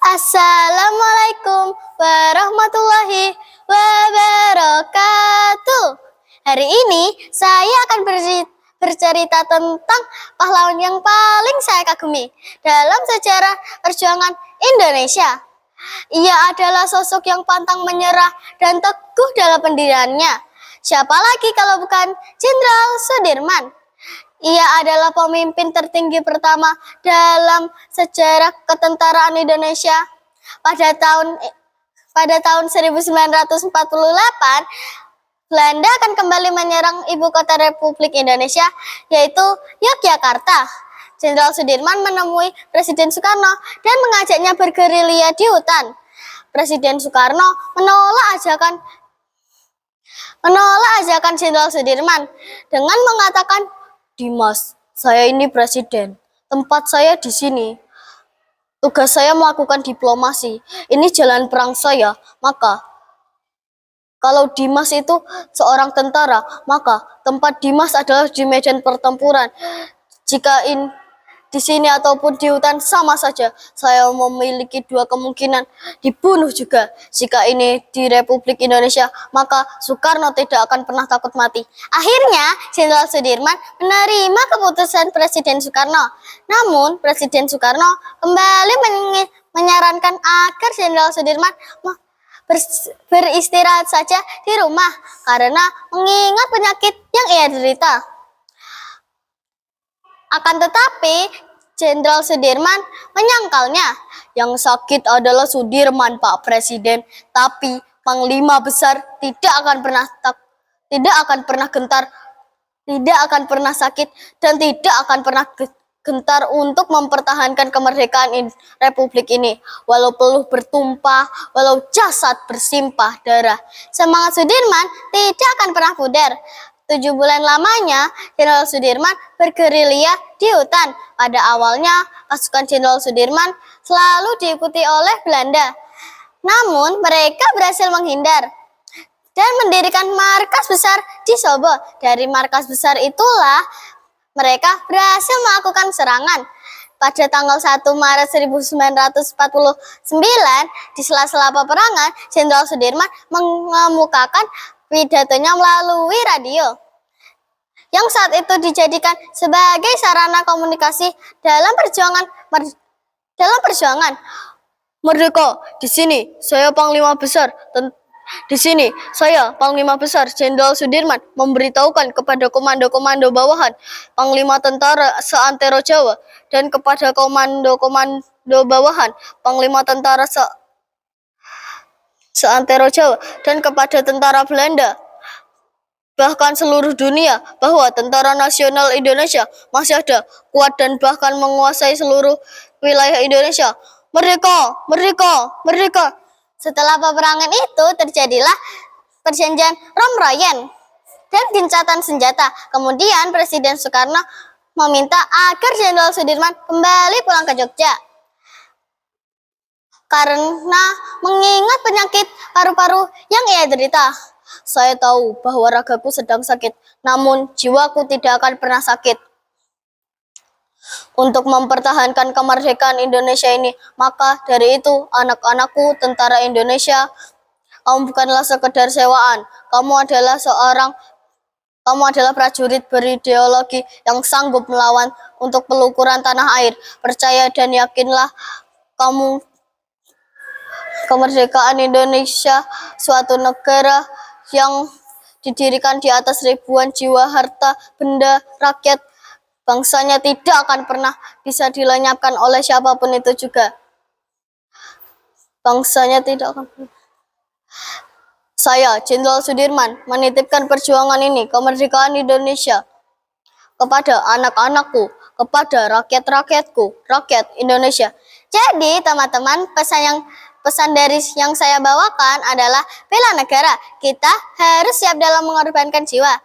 Assalamualaikum warahmatullahi wabarakatuh. Hari ini saya akan bercerita tentang pahlawan yang paling saya kagumi dalam sejarah perjuangan Indonesia. Ia adalah sosok yang pantang menyerah dan teguh dalam pendiriannya. Siapa lagi kalau bukan Jenderal Sudirman? Ia adalah pemimpin tertinggi pertama dalam sejarah ketentaraan Indonesia. Pada tahun 1948, Belanda akan kembali menyerang ibu kota Republik Indonesia, yaitu Yogyakarta. Jenderal Sudirman menemui Presiden Soekarno dan mengajaknya bergerilya di hutan. Presiden Soekarno menolak ajakan Jenderal Sudirman dengan mengatakan, "Dimas, saya ini presiden. Tempat saya di sini. Tugas saya melakukan diplomasi. Ini jalan perang saya. Maka, kalau Dimas itu seorang tentara, maka tempat Dimas adalah di medan pertempuran. Jika di sini ataupun di hutan sama saja. Saya memiliki dua kemungkinan, dibunuh juga. Jika ini di Republik Indonesia, maka Soekarno tidak akan pernah takut mati." Akhirnya, Jenderal Sudirman menerima keputusan Presiden Soekarno. Namun, Presiden Soekarno kembali menyarankan agar Jenderal Sudirman beristirahat saja di rumah karena mengingat penyakit yang ia derita. Akan tetapi, Jenderal Sudirman menyangkalnya. Yang sakit adalah Sudirman, Pak Presiden. Tapi Panglima Besar tidak akan pernah gentar, tidak akan pernah sakit, dan tidak akan pernah gentar untuk mempertahankan kemerdekaan Republik ini. Walau peluh bertumpah, walau jasad bersimpah darah, semangat Sudirman tidak akan pernah pudar. 7 bulan lamanya, Jenderal Sudirman bergerilya di hutan. Pada awalnya, pasukan Jenderal Sudirman selalu diikuti oleh Belanda. Namun, mereka berhasil menghindar dan mendirikan markas besar di Sobo. Dari markas besar itulah mereka berhasil melakukan serangan. Pada tanggal 1 Maret 1949, di sela-sela peperangan, Jenderal Sudirman mengemukakan pidatonya melalui radio, yang saat itu dijadikan sebagai sarana komunikasi dalam perjuangan. "Merdeka, di sini saya Panglima Besar. Di sini saya Panglima Besar Jenderal Sudirman memberitahukan kepada komando-komando bawahan Panglima Tentara seantero Jawa dan kepada komando-komando bawahan Panglima Tentara seantero Jawa dan kepada tentara Belanda, bahkan seluruh dunia, bahwa Tentara Nasional Indonesia masih ada, kuat, dan bahkan menguasai seluruh wilayah Indonesia. Merdeka, merdeka, merdeka." Setelah peperangan itu terjadilah perjanjian Romroyen dan gencatan senjata. Kemudian Presiden Soekarno meminta agar Jenderal Sudirman kembali pulang ke Jogja karena mengingat penyakit paru-paru yang ia derita. "Saya tahu bahwa ragaku sedang sakit, namun jiwaku tidak akan pernah sakit. Untuk mempertahankan kemerdekaan Indonesia ini, maka dari itu, anak-anakku, tentara Indonesia, kamu bukanlah sekedar sewaan. Kamu adalah prajurit berideologi yang sanggup melawan untuk pelukuran tanah air. Percaya dan yakinlah kamu, kemerdekaan Indonesia, suatu negara yang didirikan di atas ribuan jiwa, harta, benda, rakyat bangsanya tidak akan pernah bisa dilenyapkan oleh siapapun itu juga. Bangsanya tidak akan pernah." Saya, Jenderal Sudirman, menitipkan perjuangan ini, kemerdekaan Indonesia, kepada anak-anakku, kepada rakyat-rakyatku, rakyat Indonesia. Jadi, teman-teman, pesan dari yang saya bawakan adalah bela negara. Kita harus siap dalam mengorbankan jiwa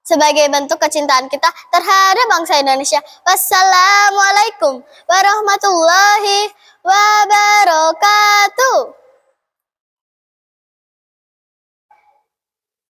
sebagai bentuk kecintaan kita terhadap bangsa Indonesia. Wassalamualaikum warahmatullahi wabarakatuh.